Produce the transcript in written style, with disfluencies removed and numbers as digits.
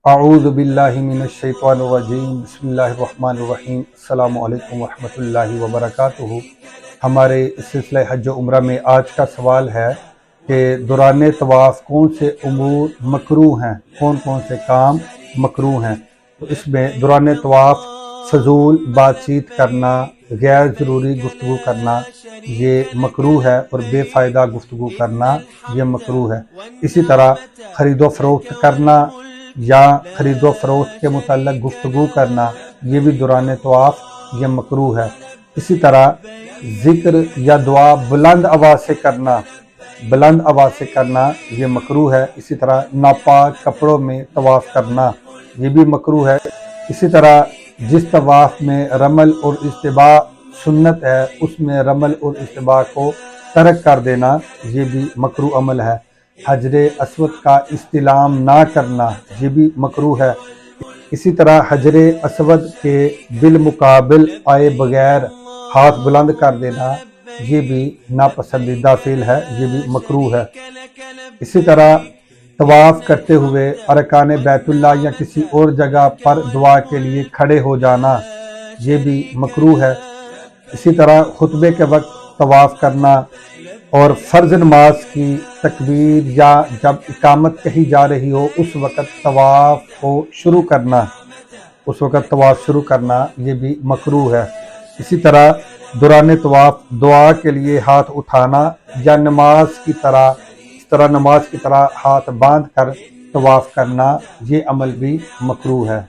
اعوذ باللہ من الشیطان الرجیم، بسم اللہ الرحمن الرحیم۔ السلام علیکم ورحمۃ اللہ وبرکاتہ۔ ہمارے سلسلہ حج و عمرہ میں آج کا سوال ہے کہ دوران طواف کون سے امور مکروہ ہیں، کون کون سے کام مکروہ ہیں۔ تو اس میں دوران طواف فضول بات چیت کرنا، غیر ضروری گفتگو کرنا یہ مکروہ ہے، اور بے فائدہ گفتگو کرنا یہ مکروہ ہے۔ اسی طرح خرید و فروخت کرنا یا خرید و فروخت کے متعلق گفتگو کرنا یہ بھی دوران طواف یہ مکروہ ہے۔ اسی طرح ذکر یا دعا بلند آواز سے کرنا یہ مکروہ ہے۔ اسی طرح ناپاک کپڑوں میں طواف کرنا یہ بھی مکروہ ہے۔ اسی طرح جس طواف میں رمل اور اجتباء سنت ہے اس میں رمل اور اجتباء کو ترک کر دینا یہ بھی مکروہ عمل ہے۔ حجر اسود کا استلام نہ کرنا یہ بھی مکروہ ہے۔ اسی طرح حجر اسود کے بالمقابل آئے بغیر ہاتھ بلند کر دینا یہ بھی ناپسندیدہ فعل ہے، یہ بھی مکروہ ہے۔ اسی طرح طواف کرتے ہوئے ارکان بیت اللہ یا کسی اور جگہ پر دعا کے لیے کھڑے ہو جانا یہ بھی مکروہ ہے۔ اسی طرح خطبے کے وقت طواف کرنا اور فرض نماز کی تکبیر یا جب اقامت کہی جا رہی ہو اس وقت طواف شروع کرنا یہ بھی مکروہ ہے۔ اسی طرح دوران طواف دعا کے لیے ہاتھ اٹھانا یا نماز کی طرح ہاتھ باندھ کر طواف کرنا یہ عمل بھی مکروہ ہے۔